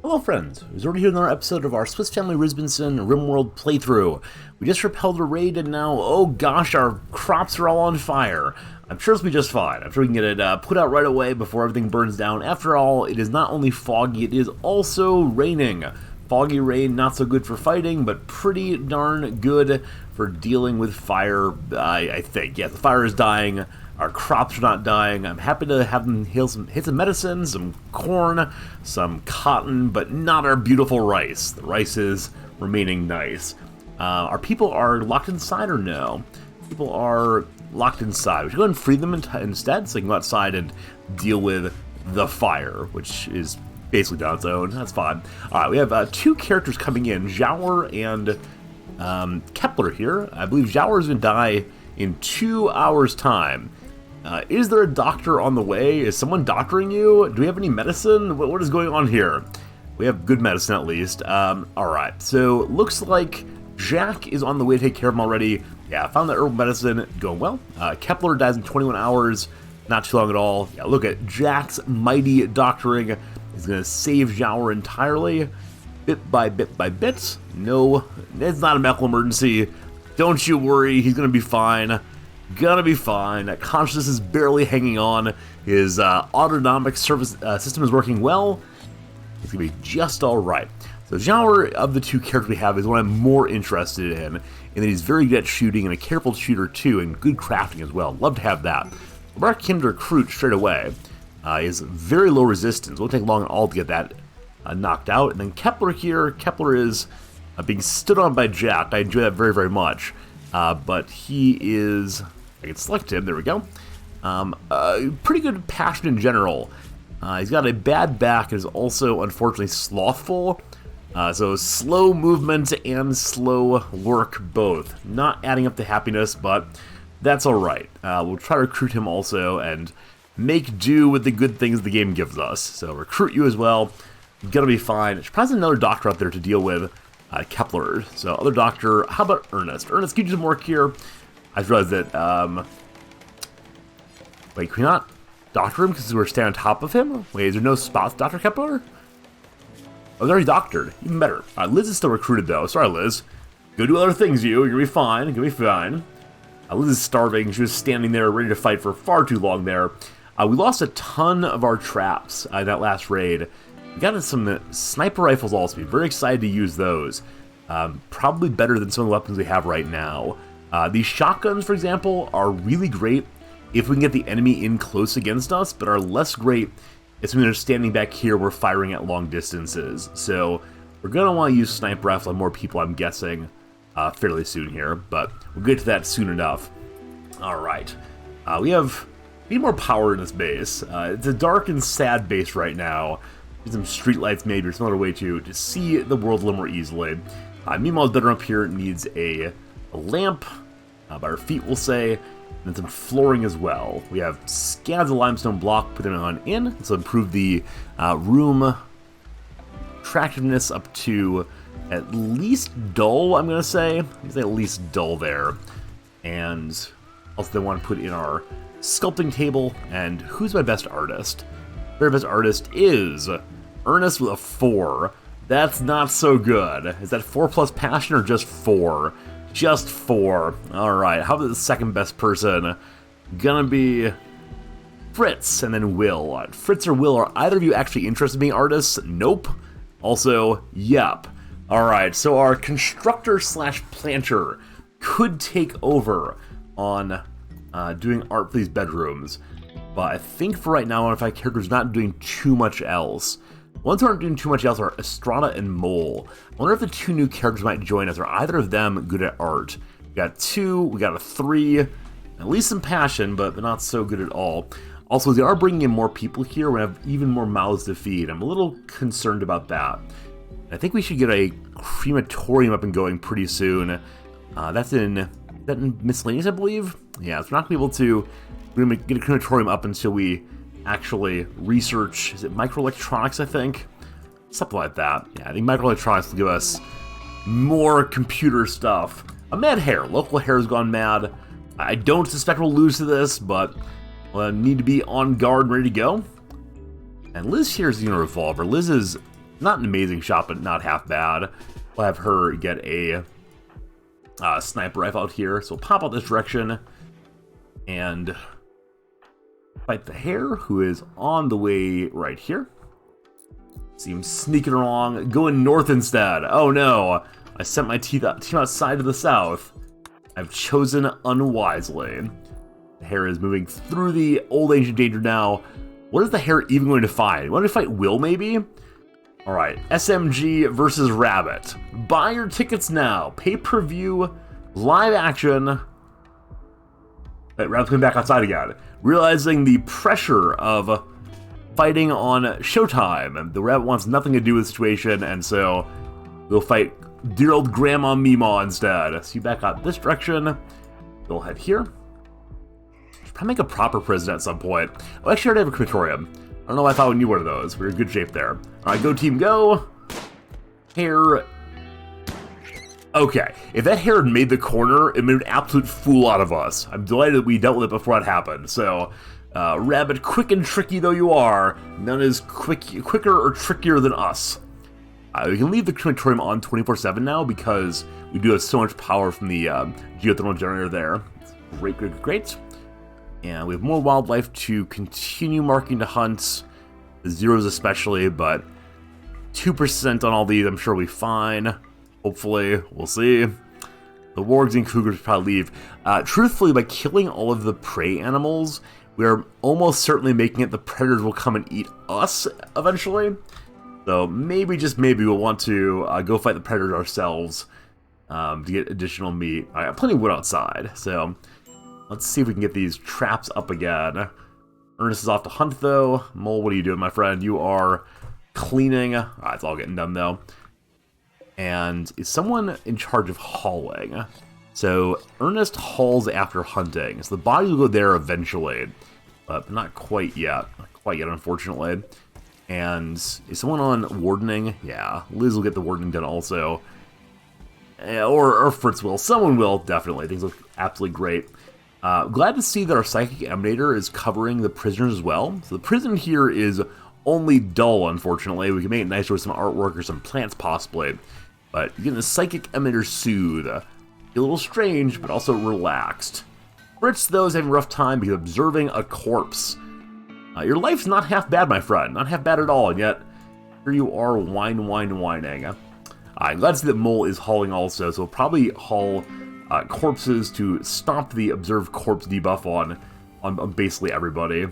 Hello friends, it's already here in another episode of our Swiss Family Rizbinson Rimworld playthrough. We just repelled a raid and now, oh gosh, our crops are all on fire. I'm sure this will be just fine. I'm sure we can get it put out right away before everything burns down. After all, it is not only foggy, it is also raining. Foggy rain, not so good for fighting, but pretty darn good for dealing with fire, I think. Yeah, the fire is dying. Our crops are not dying. I'm happy to have them hit some medicine, some corn, some cotton, but not our beautiful rice. The rice is remaining nice. Our people are locked inside or no? People are locked inside. We should go ahead and free them instead so they can go outside and deal with the fire, which is basically on its own. That's fine. Alright, we have two characters coming in, Jower and Kepler here. I believe Jower is going to die in 2 hours' time. Is there a doctor on the way? Is someone doctoring you? Do we have any medicine? What is going on here? We have good medicine at least. Alright, so looks like Jack is on the way to take care of him already. Yeah, I found that herbal medicine going well. Kepler dies in 21 hours. Not too long at all. Yeah, look at Jack's mighty doctoring. He's going to save Jower entirely. Bit by bit by bit. No, it's not a medical emergency. Don't you worry, he's going to be fine. Gonna be fine. Consciousness is barely hanging on. His autonomic service system is working well. He's gonna be just alright. So Jower, of the two characters we have, is one I'm more interested in that he's very good at shooting and a careful shooter too, and good crafting as well. Love to have that. Mark him to recruit straight away. He has very low resistance. Won't take long at all to get that knocked out. And then Kepler here. Kepler is being stood on by Jack. I enjoy that very, very much. But he is... I can select him, there we go. Pretty good passion in general. He's got a bad back and is also, unfortunately, slothful. So slow movement and slow work both. Not adding up to happiness, but that's alright. We'll try to recruit him also and make do with the good things the game gives us. So recruit you as well. Gonna be fine. There's probably another doctor out there to deal with. Kepler. So other doctor, how about Ernest? Ernest, can you do some work here? I just realized that, wait, can we not doctor him because we're standing on top of him? Wait, is there no spots, Dr. Kepler? Oh, they're already doctored. Even better. Liz is still recruited, though. Sorry, Liz. Go do other things, you. You're gonna be fine. You're gonna be fine. Liz is starving. She was standing there ready to fight for far too long there. We lost a ton of our traps in that last raid. We got some sniper rifles also. We're very excited to use those. Probably better than some of the weapons we have right now. These shotguns, for example, are really great if we can get the enemy in close against us, but are less great if when they're standing back here, we're firing at long distances. So we're going to want to use sniper rifle on more people, I'm guessing, fairly soon here, but we'll get to that soon enough. Alright, we need more power in this base. It's a dark and sad base right now. Need some streetlights maybe, or some other way to see the world a little more easily. Meanwhile, the bedroom up here needs a lamp, by our feet we'll say, and some flooring as well. We have scans of limestone block, put them on in, so improve the room attractiveness up to at least dull, I'm going to say. Let's say at least dull there. And also they want to put in our sculpting table, and who's my best artist? Very best artist is Ernest with a 4. That's not so good. Is that 4 plus passion or just 4? Just 4. Alright, how about the second best person? Gonna be Fritz and then Will. Fritz or Will, are either of you actually interested in being artists? Nope. Also, yep. Alright, so our constructor slash planter could take over on doing art for these bedrooms. But I think for right now, one of my characters not doing too much else. Ones who aren't doing too much else are Estrada and Mole. I wonder if the two new characters might join us. Are either of them good at art? We got 2, we got a 3, at least some passion, but they're not so good at all. Also, they are bringing in more people here. We have even more mouths to feed. I'm a little concerned about that. I think we should get a crematorium up and going pretty soon. That's in miscellaneous, I believe? Yeah, so we're not going to be able to get a crematorium up until we actually research, is it microelectronics, I think? Something like that. Yeah, I think microelectronics will give us more computer stuff. A mad hare. Local hare has gone mad. I don't suspect we'll lose to this, but we'll need to be on guard and ready to go. And Liz here is using a revolver. Liz is Not an amazing shot, but not half bad. We'll have her get a sniper rifle out here. So we'll pop out this direction and fight the hare, who is on the way right here. Seems sneaking along, going north instead. Oh no, I sent my team outside to the south. I've chosen unwisely. The hare is moving through the old ancient danger now. What is the hare even going to find? Want to fight Will, maybe? Alright, SMG versus Rabbit. Buy your tickets now. Pay-per-view, live action. Rabbit's coming back outside again. Realizing the pressure of fighting on Showtime. The Rabbit wants nothing to do with the situation, and so we'll fight dear old Grandma Meemaw instead. So you back out this direction. We'll head here. Should probably make a proper prison at some point. Oh, actually, I already have a crematorium. I don't know why I thought we knew one of those. We're in good shape there. Alright, go team, go! Hare. Okay, if that hare had made the corner, it made an absolute fool out of us. I'm delighted that we dealt with it before that happened. So, Rabbit, quick and tricky though you are, none is quicker or trickier than us. We can leave the crematorium on 24/7 now because we do have so much power from the geothermal generator there. Great, great, great. And we have more wildlife to continue marking to hunt. The zeros especially, but 2% on all these I'm sure we'll be fine. Hopefully, we'll see. The wargs and cougars probably leave. Truthfully, by killing all of the prey animals, we are almost certainly making it the predators will come and eat us eventually. So maybe, just maybe, we'll want to go fight the predators ourselves to get additional meat. I got plenty of wood outside, so let's see if we can get these traps up again. Ernest is off to hunt, though. Mole, what are you doing, my friend? You are cleaning. It's all getting done, though. And is someone in charge of hauling? So Ernest hauls after hunting. So the bodies will go there eventually, but not quite yet. Not quite yet, unfortunately. And is someone on wardening? Yeah, Liz will get the wardening done also. Or Fritz will. Someone will, definitely. Things look absolutely great. Glad to see that our psychic emanator is covering the prisoners as well. So the prison here is only dull, unfortunately. We can make it nicer with some artwork or some plants, possibly. But getting the psychic emanator soothe. A little strange, but also relaxed. Fritz, though, is having a rough time because observing a corpse. Your life's not half bad, my friend. Not half bad at all, and yet here you are whining. I'm glad to see that Mole is hauling also, so we'll probably haul corpses to stomp the observed corpse debuff on basically everybody.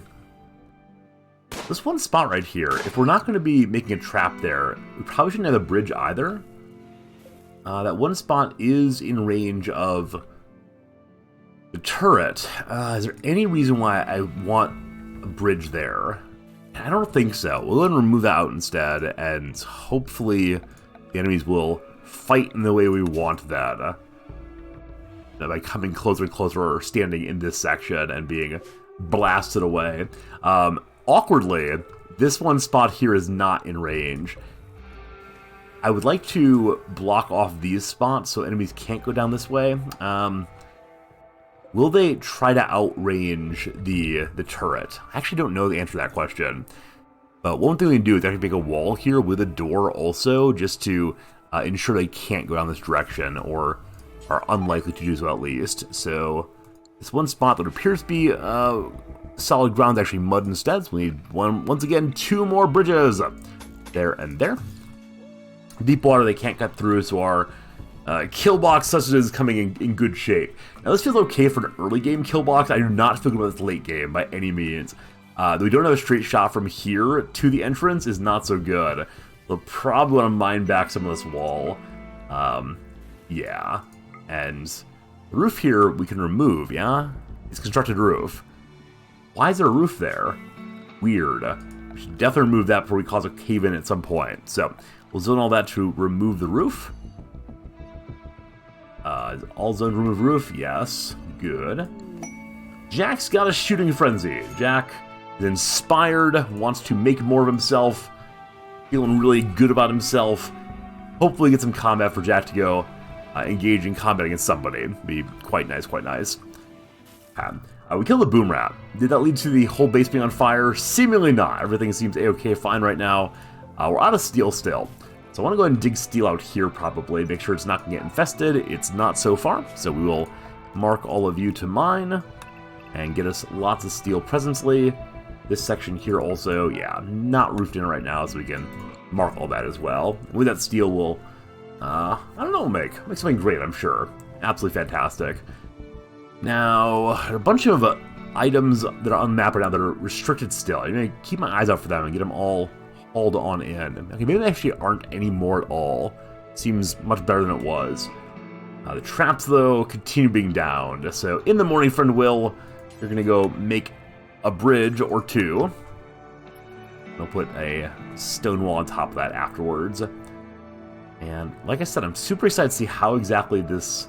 This one spot right here, if we're not going to be making a trap there, we probably shouldn't have a bridge either. That one spot is in range of the turret. Is there any reason why I want a bridge there? I don't think so. We'll go ahead and remove that out instead, and hopefully the enemies will fight in the way we want that. By coming closer and closer or standing in this section and being blasted away. Awkwardly, this one spot here is not in range. I would like to block off these spots so enemies can't go down this way. Will they try to outrange the turret? I actually don't know the answer to that question. But one thing we can do is actually make a wall here with a door also, just to ensure they can't go down this direction, or are unlikely to do so at least. So this one spot that appears to be solid ground is actually mud instead, so we need once again 2 more bridges. There and there. Deep water they can't cut through, so our kill box such as is coming in good shape. Now this feels okay for an early game kill box. I do not feel good about this late game by any means. That we don't have a straight shot from here to the entrance is not so good. We'll probably want to mine back some of this wall. Yeah. And the roof here we can remove, yeah? It's constructed roof. Why is there a roof there? Weird. We should definitely remove that before we cause a cave-in at some point. So, we'll zone all that to remove the roof. All zones remove roof, yes. Good. Jack's got a shooting frenzy. Jack is inspired, wants to make more of himself, feeling really good about himself. Hopefully get some combat for Jack to go engage in combat against somebody. Be quite nice, quite nice. We killed the boom rat. Did that lead to the whole base being on fire? Seemingly not. Everything seems a-okay fine right now. We're out of steel still. So I want to go ahead and dig steel out here probably, make sure it's not going to get infested. It's not so far, so we will mark all of you to mine and get us lots of steel presently. This section here also, yeah, not roofed in right now, so we can mark all that as well. With that steel, we'll, I don't know, make something great, I'm sure. Absolutely fantastic. Now, a bunch of items that are on the map right now that are restricted still. I'm going to keep my eyes out for them and get them all hauled on in. Okay, maybe they actually aren't any more at all. Seems much better than it was. The traps, though, continue being downed. So in the morning, friend Will, you're going to go make a bridge or two. I'll put a stone wall on top of that afterwards. And like I said, I'm super excited to see how exactly this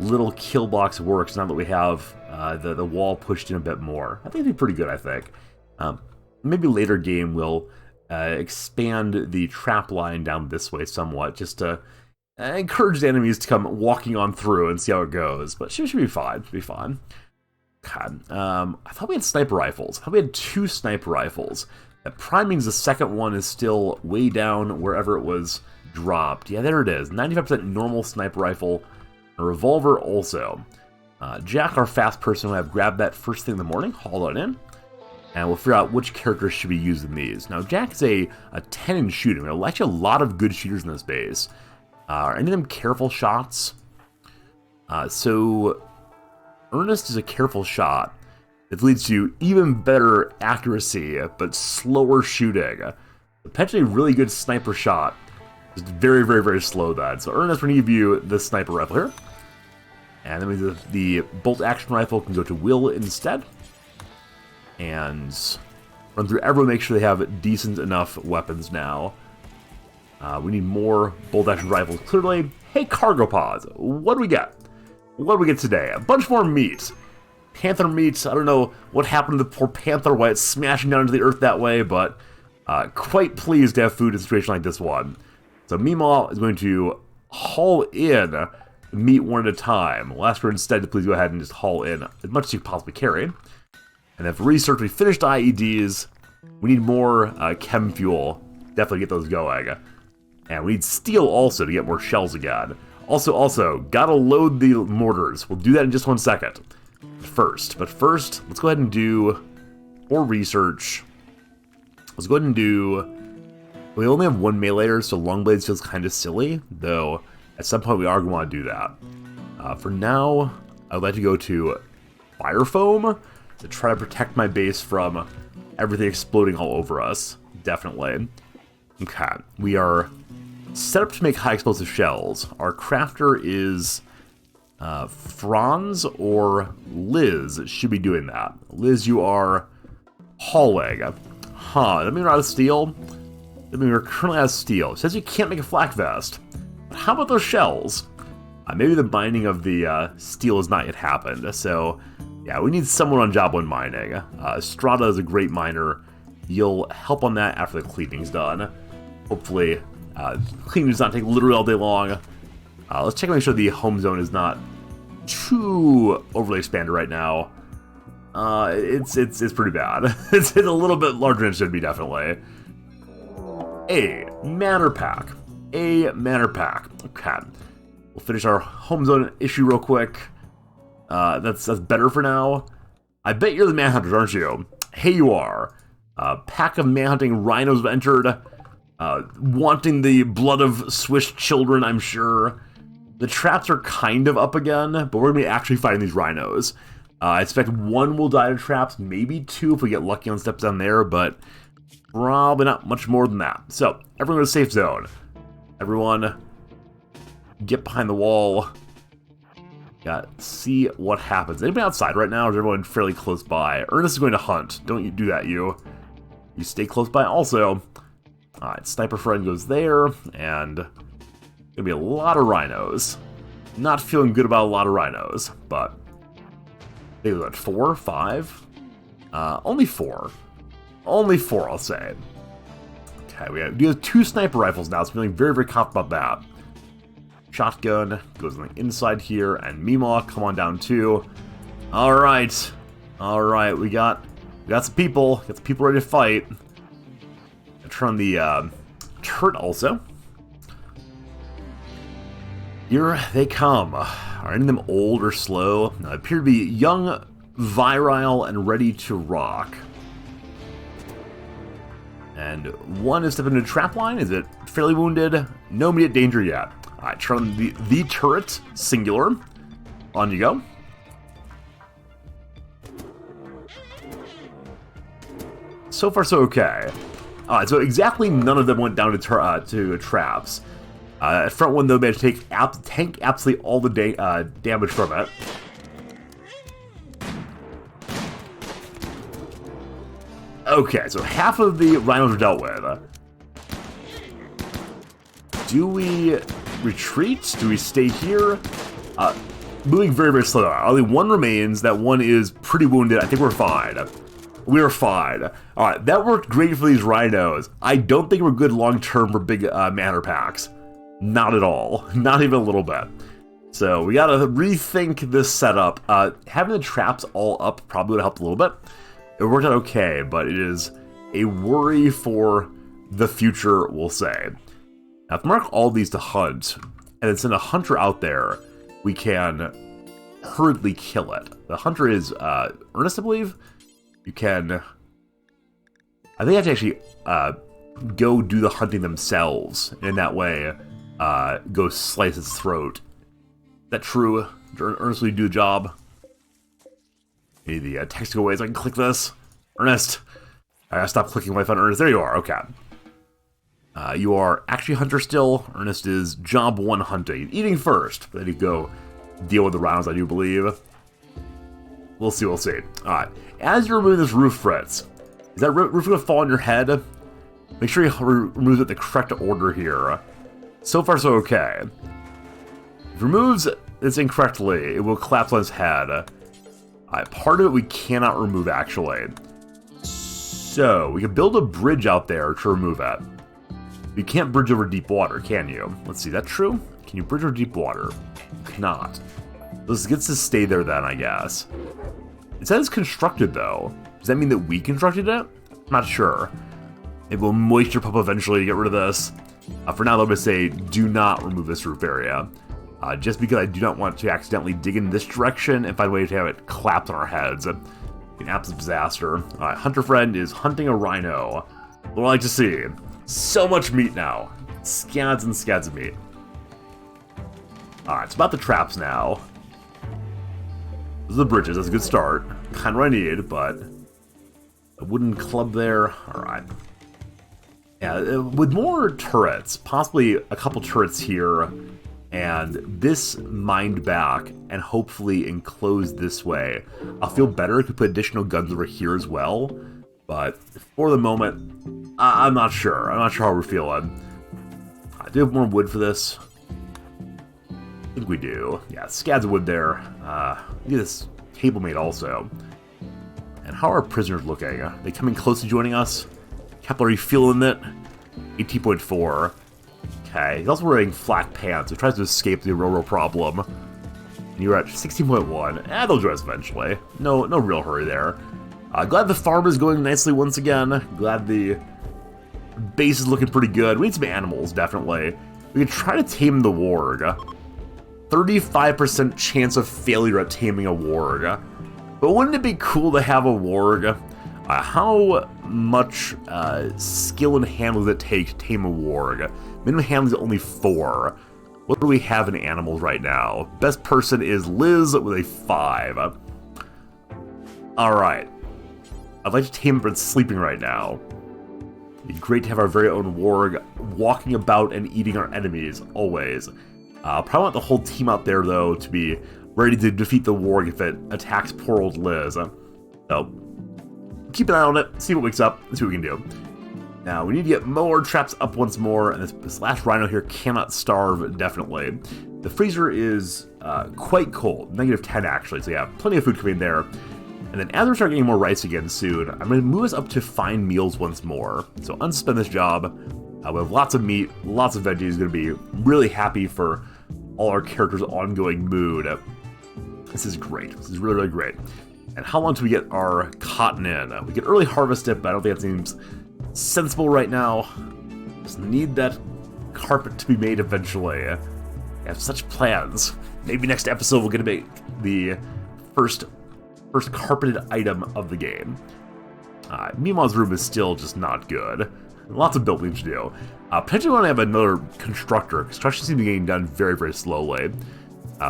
little kill box works now that we have the wall pushed in a bit more. I think it'd be pretty good, I think. Maybe later game we'll expand the trap line down this way somewhat, just to encourage the enemies to come walking on through and see how it goes. But it should be fine. Should be fine. God, I thought we had sniper rifles. I thought we had 2 sniper rifles. That probably means the second one is still way down wherever it was dropped. Yeah, there it is. 95% normal sniper rifle. A revolver also. Jack, our fast person, will have grabbed that first thing in the morning, haul it in, and we'll figure out which characters should be used in these. Now, Jack is a 10 in shooting. There are actually a lot of good shooters in this base. Are any of them careful shots? So Ernest is a careful shot. It leads to even better accuracy, but slower shooting. Potentially really good sniper shot. Just very, very, very slow that. So Ernest, we're going to give you the sniper rifle here. And then the bolt action rifle can go to Will instead. And run through everyone, make sure they have decent enough weapons now. We need more bolt action rifles, clearly. Hey, cargo pods, what do we get? What do we get today? A bunch more meat. Panther meat, I don't know what happened to the poor panther, why it's smashing down into the earth that way, but quite pleased to have food in a situation like this one. So Meemaw is going to haul in meat one at a time. We'll ask her instead to please go ahead and just haul in as much as you can possibly carry. And then for research, we finished IEDs. We need more chem fuel. Definitely get those going. And we need steel also to get more shells again. Also, gotta load the mortars. We'll do that in just 1 second. But first, let's go ahead and do more research. Let's go ahead and do... We only have 1 meleeer, so long blades feels kind of silly, though at some point we are going to want to do that. For now, I would like to go to fire foam to try to protect my base from everything exploding all over us. Definitely. Okay, we are set up to make high explosive shells. Our crafter is Franz or Liz should be doing that. Liz, you are hauling. That mean we're out of steel? That mean we're currently out of steel. It says you can't make a flak vest. But how about those shells? Maybe the mining of the steel has not yet happened. So, yeah, we need someone on job 1 mining. Strata is a great miner. You'll help on that after the cleaning's done. Hopefully, cleaning does not take literally all day long. Let's check and make sure the home zone is not too overly expanded right now. It's pretty bad. It's a little bit larger than it should be, definitely. A manor pack. Okay. We'll finish our home zone issue real quick. That's better for now. I bet you're the manhunters, aren't you? Hey, you are. Pack of manhunting rhinos have entered. Wanting the blood of Swiss children, I'm sure. The traps are kind of up again, but we're going to be actually fighting these rhinos. I expect 1 will die to traps, maybe 2 if we get lucky on steps down there, but probably not much more than that. So, everyone go to safe zone. Everyone, get behind the wall. See what happens. Anybody outside right now, or is everyone fairly close by? Ernest is going to hunt. Don't you do that, you. You stay close by also. Alright, sniper friend goes there, and gonna be a lot of rhinos. Not feeling good about a lot of rhinos, but maybe what, 4, 5? Only 4. Only 4, I'll say. Okay, we have 2 sniper rifles now, so I'm feeling very, very confident about that. Shotgun goes on the inside here, and Meemaw, come on down too. Alright. We got some people. Got some people ready to fight. Turn on the turret also. Here they come. Are any of them old or slow? They appear to be young, virile, and ready to rock. And one is stepping into trap line. Is it fairly wounded? No immediate danger yet. Alright, turn on the turret, singular. On you go. So far, so okay. Alright, so exactly none of them went down to traps. Front one, though, managed to tank absolutely all the damage from it. Okay, so half of the rhinos are dealt with. Do we retreat? Do we stay here? Moving very, very slow. Only one remains. That one is pretty wounded. I think we're fine. We are fine. Alright, that worked great for these rhinos. I don't think we're good long-term for big manor packs. Not at all. Not even a little bit. So we gotta rethink this setup. Having the traps all up probably would have helped a little bit. It worked out okay, but it is a worry for the future, we'll say. Now, if we mark all these to hunt, and then send a hunter out there, we can hurriedly kill it. The hunter is Ernest, I believe. You can... I think you have to actually go do the hunting themselves, and in that way, go slice its throat. Is that true? Earnestly do the job? Need the text to go away so I can click this. Ernest! I gotta stop clicking my phone. Ernest, there you are, okay. You are actually hunter still. Ernest is job 1 hunting. Eating first, but then you go deal with the rounds, I do believe. We'll see, we'll see. Alright, as you're removing this roof, Fritz, is that roof gonna fall on your head? Make sure you remove it in the correct order here. So far, so okay. If it removes this incorrectly, it will collapse on his head. Part of it we cannot remove, actually. So, we can build a bridge out there to remove it. You can't bridge over deep water, can you? Let's see, is that true? Can you bridge over deep water? You cannot. This gets to stay there then, I guess. It says constructed, though. Does that mean that we constructed it? I'm not sure. It will moisture pump eventually to get rid of this. For now, let me say, do not remove this roof area. Just because I do not want to accidentally dig in this direction and find a way to have it collapse on our heads. An absolute disaster. Alright, Hunter Friend is hunting a rhino. What do I like to see? So much meat now. Scads and scads of meat. Alright, it's about the traps now. Those are the bridges, that's a good start. Kind of what I need, but... a wooden club there. Alright. Yeah, with more turrets, possibly a couple turrets here, and this mined back, and hopefully enclosed this way. I'll feel better if we put additional guns over here as well, but for the moment, I'm not sure. I'm not sure how we're feeling. I do have more wood for this. I think we do. Yeah, scads of wood there. Get this table made also. And how are our prisoners looking? Are they coming close to joining us? Kepler, are you feeling it? 18.4. Okay, he's also wearing flak pants, so he tries to escape the Aurora problem. And you're at 16.1. They'll join us eventually. No real hurry there. Glad the farm is going nicely once again. Glad the base is looking pretty good. We need some animals, definitely. We can try to tame the warg. 35% chance of failure at taming a warg. But wouldn't it be cool to have a warg? How much skill and handling does it take to tame a warg? Minimum handling is only 4. What do we have in animals right now? Best person is Liz with a 5. Alright. I'd like to tame it, but it's sleeping right now. It'd be great to have our very own warg walking about and eating our enemies, always. Probably want the whole team out there, though, to be ready to defeat the warg if it attacks poor old Liz. So, keep an eye on it, see what wakes up, and see what we can do. Now, we need to get more traps up once more, and this last rhino here cannot starve, definitely. The freezer is quite cold, -10 actually, so yeah, plenty of food coming there. And then as we start getting more rice again soon, I'm going to move us up to fine meals once more. So unsuspend this job. We have lots of meat, lots of veggies, going to be really happy for all our characters' ongoing mood. This is great. This is really, really great. And how long do we get our cotton in? We can early harvest it, but I don't think that seems sensible right now. Just need that carpet to be made eventually. I have such plans. Maybe next episode we're gonna make the first carpeted item of the game. Mima's room is still just not good. Lots of building to do. Potentially want to have another constructor. Construction seems to be getting done very, very slowly.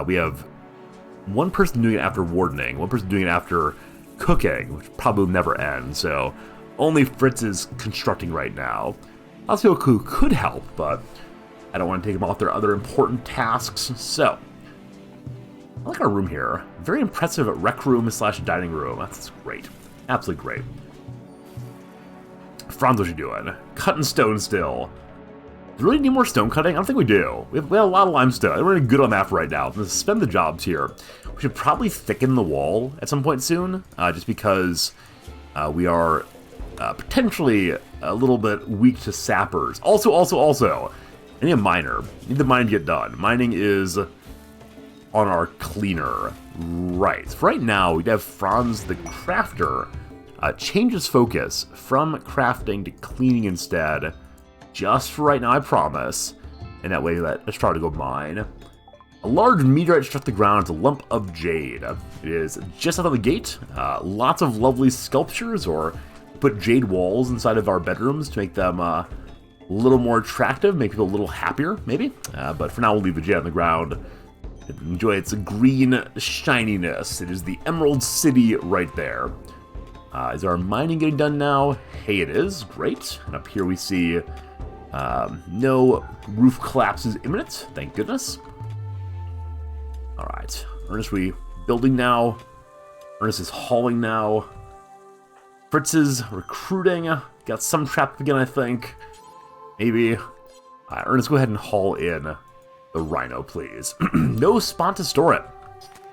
We have one person doing it after wardening, one person doing it after cooking, which probably will never end, so only Fritz is constructing right now. Lots of people who could help, but I don't want to take them off their other important tasks, so I like our room here. Very impressive rec room / dining room. That's great. Absolutely great. Franz, what you doing? Cutting stone still. Do we really need more stone cutting? I don't think we do. We have a lot of limestone. We're good on that for right now. Let's spend the jobs here. We should probably thicken the wall at some point soon, just because we are potentially a little bit weak to sappers. Also, I need a miner. I need the mine to get done. Mining is on our cleaner. Right. For right now, we'd have Franz the crafter change his focus from crafting to cleaning instead. Just for right now, I promise. And that way, let's try to go mine. A large meteorite struck the ground. It's a lump of jade. It is just out of the gate. Lots of lovely sculptures, or put jade walls inside of our bedrooms to make them a little more attractive, make people a little happier, maybe. But for now, we'll leave the jade on the ground. Enjoy its green shininess. It is the Emerald City right there. Is our mining getting done now? Hey, it is. Great. And up here we see no roof collapses imminent. Thank goodness. All right. Ernest, we building now. Ernest is hauling now. Fritz is recruiting. Got some trapped again, I think. Maybe. Ernest, go ahead and haul in the rhino, please. No spot to store it.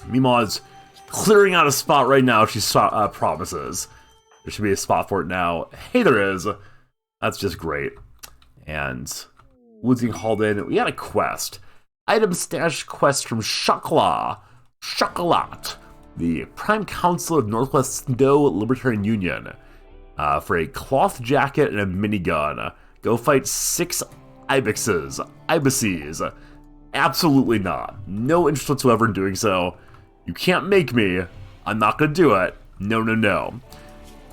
Mima's clearing out a spot right now, she promises. There should be a spot for it now. Hey, there is. That's just great. And wood's getting hauled in. We got a quest. Item stash quest from Chocolat, the Prime Council of Northwest Snow Libertarian Union, for a cloth jacket and a minigun. Go fight 6 ibises. Absolutely not. No interest whatsoever in doing so. You can't make me. I'm not going to do it. No.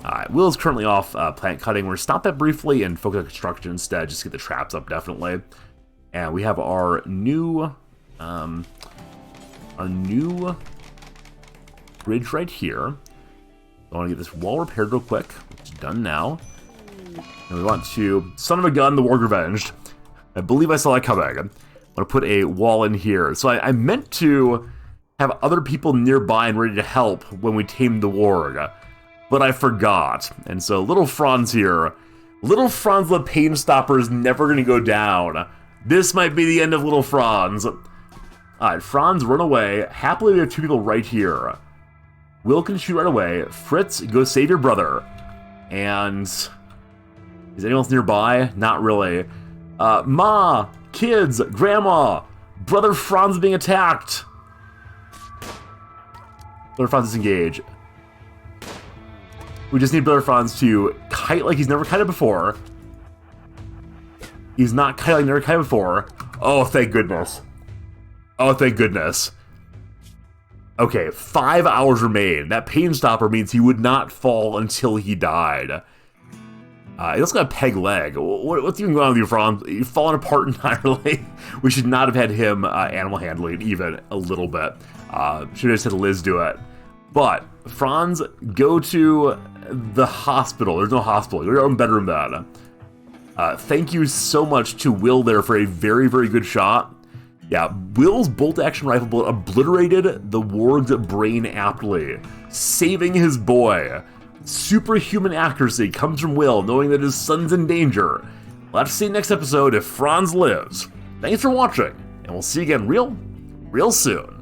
Alright, Will is currently off plant cutting. We're going to stop that briefly and focus on construction instead. Just get the traps up, definitely. And we have our new bridge right here. I want to get this wall repaired real quick, which is done now. And we want to, son of a gun, the Warg Revenged. I believe I saw that coming. I want to put a wall in here. So I meant to have other people nearby and ready to help when we tamed the Warg, but I forgot. And so little Franz here, little Franz the Pain Stopper is never going to go down. This might be the end of little Franz. Alright, Franz, run away. Happily, we have 2 people right here. Will can shoot right away. Fritz, go save your brother. And is anyone else nearby? Not really. Ma, kids, grandma, brother Franz being attacked. Brother Franz disengage. We just need Brother Franz to kite like he's never kited before. He's not kiting like never kited before. Oh, thank goodness. Oh, thank goodness. Okay, 5 hours remain. That pain stopper means he would not fall until he died. He also got a peg leg. What's even going on with you, Franz? You've fallen apart entirely. We should not have had him animal handling even a little bit. Should have just had Liz do it. But, Franz, go to the hospital. There's no hospital. Go to your own bedroom then. Thank you so much to Will there for a very, very good shot. Yeah, Will's bolt-action rifle bullet obliterated the Warg's brain aptly, saving his boy. Superhuman accuracy comes from Will, knowing that his son's in danger. We'll have to see next episode if Franz lives. Thanks for watching, and we'll see you again real soon.